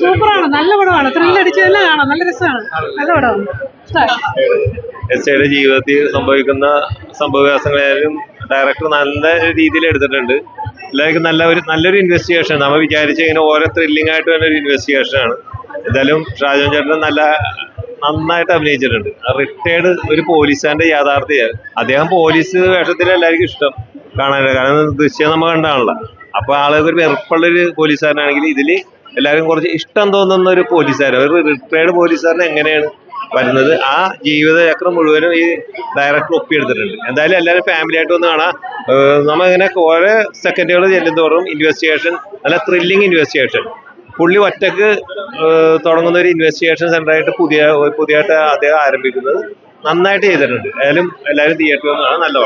സൂപ്പറാണ്, നല്ല പടമാണ്. ത്രില്ലടിച്ച് തന്നെ കാണാം, നല്ല രസമാണ്, നല്ല പടമാണ്. എസ്ഐയുടെ ജീവിതത്തിൽ സംഭവിക്കുന്ന സംഭവവികാസങ്ങളായാലും ഡയറക്ടർ നല്ല രീതിയിൽ എടുത്തിട്ടുണ്ട്. എല്ലാവർക്കും നല്ലൊരു ഇൻവെസ്റ്റിഗേഷൻ. നമ്മൾ വിചാരിച്ച ഇങ്ങനെ ഓരോ ത്രില്ലിംഗ് ആയിട്ട് തന്നെ ഒരു ഇൻവെസ്റ്റിഗേഷൻ ആണ്. എന്തായാലും ഷാജോൻ ചേട്ടൻ നന്നായിട്ട് അഭിനയിച്ചിട്ടുണ്ട്. റിട്ടയർഡ് ഒരു പോലീസുകാരന്റെ യാഥാർത്ഥ്യം. അദ്ദേഹം പോലീസ് വേഷത്തിൽ എല്ലാവർക്കും ഇഷ്ടം കാണാനായിട്ട്, കാരണം ദൃശ്യം നമ്മൾ കണ്ടാണല്ലോ. അപ്പൊ ആളുകൾക്ക് ഒരു വെറുപ്പുള്ളൊരു പോലീസുകാരനാണെങ്കിൽ ഇതില് എല്ലാവരും കുറച്ച് ഇഷ്ടം തോന്നുന്ന ഒരു പോലീസുകാരൻ, ഒരു റിട്ടയർഡ് പോലീസുകാരൻ എങ്ങനെയാണ് വരുന്നത്, ആ ജീവിതചക്രം മുഴുവനും ഈ ഡയറക്ടർ ഒപ്പിയെടുത്തിട്ടുണ്ട്. എന്തായാലും എല്ലാവരും ഫാമിലി ആയിട്ട് വന്ന് കാണാം. നമ്മളിങ്ങനെ ഓരോ സെക്കൻഡുകൾ ചെല്ലുന്തോറും ഇൻവെസ്റ്റിഗേഷൻ, നല്ല ത്രില്ലിംഗ് ഇൻവെസ്റ്റിഗേഷൻ. പുള്ളി ഒറ്റക്ക് തുടങ്ങുന്ന ഒരു ഇൻവെസ്റ്റിഗേഷൻ സെന്ററായിട്ട് പുതിയതായിട്ട് അദ്ദേഹം ആരംഭിക്കുന്നത് നന്നായിട്ട് ചെയ്തിട്ടുണ്ട്. എല്ലാവരും തിയേറ്ററിൽ വന്ന് കാണാൻ നല്ല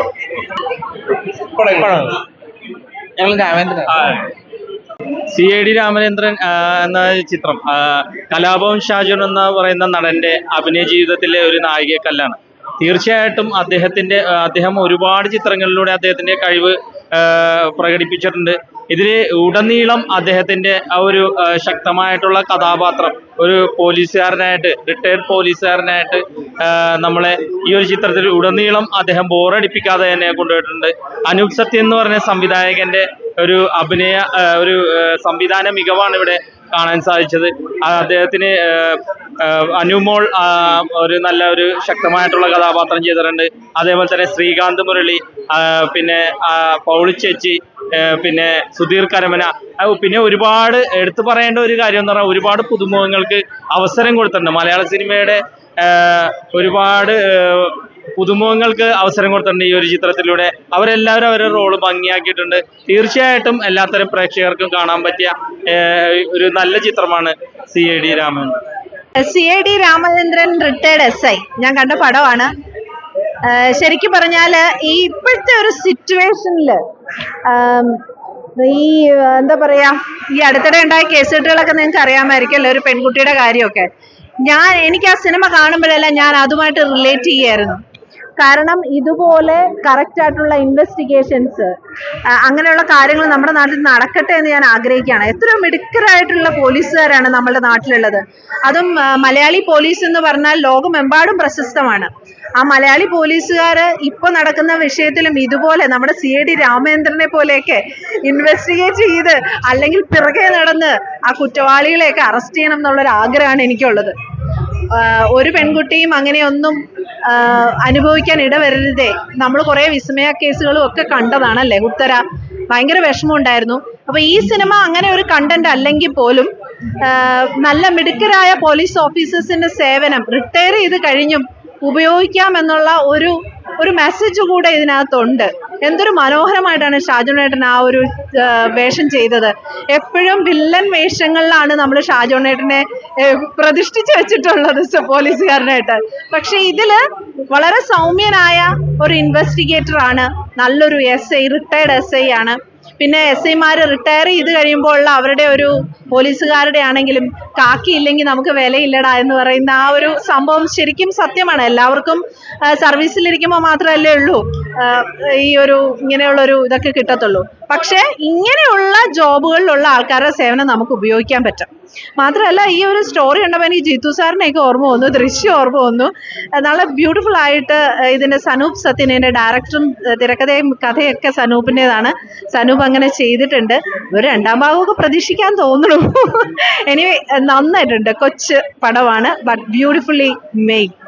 CID രാമചന്ദ്രൻ എന്ന ചിത്രം കലാഭവൻ ഷാജോൻ എന്ന് പറയുന്ന നടന്റെ അഭിനയ ജീവിതത്തിലെ ഒരു നായികക്കല്ലാണ്. തീർച്ചയായിട്ടും അദ്ദേഹം ഒരുപാട് ചിത്രങ്ങളിലൂടെ അദ്ദേഹത്തിന്റെ കഴിവ് പ്രകടിപ്പിച്ചിട്ടുണ്ട്. ഇതിൽ ഉടനീളം അദ്ദേഹത്തിന്റെ ആ ഒരു ശക്തമായിട്ടുള്ള കഥാപാത്രം, ഒരു പോലീസുകാരനായിട്ട്, റിട്ടയർഡ് പോലീസുകാരനായിട്ട് നമ്മളെ ഈ ഒരു ചിത്രത്തിൽ ഉടനീളം അദ്ദേഹം ബോറടിപ്പിക്കാതെ തന്നെ കൊണ്ടുപോയിട്ടുണ്ട്. അനൂപ് സത്യൻ എന്ന് പറഞ്ഞ സംവിധായകന്റെ ഒരു സംവിധാന മികവാണ് ഇവിടെ കാണാൻ സാധിച്ചത്. അദ്ദേഹത്തിന് അനുമോൾ നല്ല ഒരു ശക്തമായിട്ടുള്ള കഥാപാത്രം ചെയ്തിട്ടുണ്ട്. അതേപോലെ തന്നെ ശ്രീകാന്ത് മുരളി, പിന്നെ പൗളി ചേച്ചി, പിന്നെ സുധീർ കരമന, പിന്നെ ഒരുപാട് എടുത്തു പറയേണ്ട ഒരു കാര്യം എന്ന് പറഞ്ഞാൽ ഒരുപാട് പുതുമുഖങ്ങൾക്ക് അവസരം കൊടുത്തിട്ടുണ്ട്. മലയാള സിനിമയുടെ ഒരുപാട് പുതുമുഖങ്ങൾക്ക് അവസരം കൊടുത്തിട്ടുണ്ട് ഈ ഒരു ചിത്രത്തിലൂടെ. അവരെല്ലാവരും അവരുടെ റോള് ഭംഗിയാക്കിയിട്ടുണ്ട്. തീർച്ചയായിട്ടും എല്ലാത്തരം പ്രേക്ഷകർക്കും കാണാൻ പറ്റിയ ഒരു നല്ല ചിത്രമാണ് CID Ramachandran. CID Ramachandran retired SI ഞാൻ കണ്ട പടമാണ്. ശരിക്കും പറഞ്ഞാല് ഈ ഇപ്പോഴത്തെ ഒരു സിറ്റുവേഷനില് ഈ എന്താ പറയാ, ഈ അടുത്തിടെ ഉണ്ടായ കേസുകെട്ടുകളൊക്കെ നിങ്ങൾക്ക് അറിയാമായിരിക്കുമല്ലോ, ഒരു പെൺകുട്ടിയുടെ കാര്യമൊക്കെ. എനിക്ക് ആ സിനിമ കാണുമ്പോഴെല്ലാം ഞാൻ അതുമായിട്ട് റിലേറ്റ് ചെയ്യായിരുന്നു. കാരണം ഇതുപോലെ കറക്റ്റ് ആയിട്ടുള്ള ഇൻവെസ്റ്റിഗേഷൻസ്, അങ്ങനെയുള്ള കാര്യങ്ങൾ നമ്മുടെ നാട്ടിൽ നടക്കട്ടെ എന്ന് ഞാൻ ആഗ്രഹിക്കുകയാണ്. എത്രയോ മിടുക്കരായിട്ടുള്ള പോലീസുകാരാണ് നമ്മുടെ നാട്ടിലുള്ളത്. അതും മലയാളി പോലീസ് എന്ന് പറഞ്ഞാൽ ലോകമെമ്പാടും പ്രശസ്തമാണ്. ആ മലയാളി പോലീസുകാർ ഇപ്പൊ നടക്കുന്ന വിഷയത്തിലും ഇതുപോലെ നമ്മുടെ CID രാമചന്ദ്രനെ പോലെയൊക്കെ ഇൻവെസ്റ്റിഗേറ്റ് ചെയ്ത് അല്ലെങ്കിൽ പിറകെ നടന്ന് ആ കുറ്റവാളികളെയൊക്കെ അറസ്റ്റ് ചെയ്യണം എന്നുള്ളൊരു ആഗ്രഹമാണ് എനിക്കുള്ളത്. ഒരു പെൺകുട്ടിയും അങ്ങനെയൊന്നും അനുഭവിക്കാൻ ഇടവരരുതേ. നമ്മൾ കുറെ വിസ്മയ കേസുകളും ഒക്കെ കണ്ടതാണല്ലേ. ഉത്തര ഭയങ്കര വിഷമമുണ്ടായിരുന്നു. അപ്പൊ ഈ സിനിമ അങ്ങനെ ഒരു കണ്ടന്റ് അല്ലെങ്കിൽ പോലും നല്ല മിടുക്കരായ പോലീസ് ഓഫീസേഴ്സിന്റെ സേവനം റിട്ടയർ ചെയ്ത് കഴിഞ്ഞും ഉപയോഗിക്കാം എന്നുള്ള ഒരു മെസ്സേജ് കൂടെ ഇതിനകത്തുണ്ട്. എന്തൊരു മനോഹരമായിട്ടാണ് ഷാജോണേട്ടൻ ആ ഒരു വേഷം ചെയ്തത്. എപ്പോഴും വില്ലൻ വേഷങ്ങളിലാണ് നമ്മൾ ഷാജോണേട്ടനെ പ്രതിഷ്ഠിച്ചു വെച്ചിട്ടുള്ളത് പോലീസുകാരനായിട്ട്. പക്ഷെ ഇതില് വളരെ സൗമ്യനായ ഒരു ഇൻവെസ്റ്റിഗേറ്റർ ആണ്, നല്ലൊരു SI, റിട്ടയർഡ് SI ആണ്. പിന്നെ SIമാര് റിട്ടയർ ചെയ്ത് കഴിയുമ്പോൾ അവരുടെ ഒരു പോലീസുകാരുടെ ആണെങ്കിലും കാക്കി ഇല്ലെങ്കിൽ നമുക്ക് വിലയില്ലടാ എന്ന് പറയുന്ന ആ ഒരു സംഭവം ശരിക്കും സത്യമാണ്. എല്ലാവർക്കും സർവീസിലിരിക്കുമ്പോൾ മാത്രമല്ലേ ഉള്ളൂ ഈ ഇങ്ങനെയുള്ളൊരു ഇതൊക്കെ കിട്ടത്തുള്ളൂ. പക്ഷെ ഇങ്ങനെയുള്ള ജോബുകളിലുള്ള ആൾക്കാരുടെ സേവനം നമുക്ക് ഉപയോഗിക്കാൻ പറ്റും. മാത്രമല്ല ഈ ഒരു സ്റ്റോറി കണ്ടപ്പോൾ എനിക്ക് ജിത്തു സാറിനെയൊക്കെ ഓർമ്മ വന്നു, ദൃശ്യം ഓർമ്മ വന്നു. നല്ല ബ്യൂട്ടിഫുൾ ആയിട്ട് ഇതിന്റെ സനൂപ് സത്യന്റെ ഡയറക്ടറും തിരക്കഥയും കഥയൊക്കെ സനൂപിൻ്റെതാണ്. സനൂപ് അങ്ങനെ ചെയ്തിട്ടുണ്ട്. ഒരു രണ്ടാം ഭാഗമൊക്കെ പ്രതീക്ഷിക്കാൻ തോന്നുന്നു. എനിവേ നന്നായിട്ടുണ്ട്. കൊച്ചു പടമാണ്, ബട്ട് ബ്യൂട്ടിഫുള്ളി മെയ്ഡ്.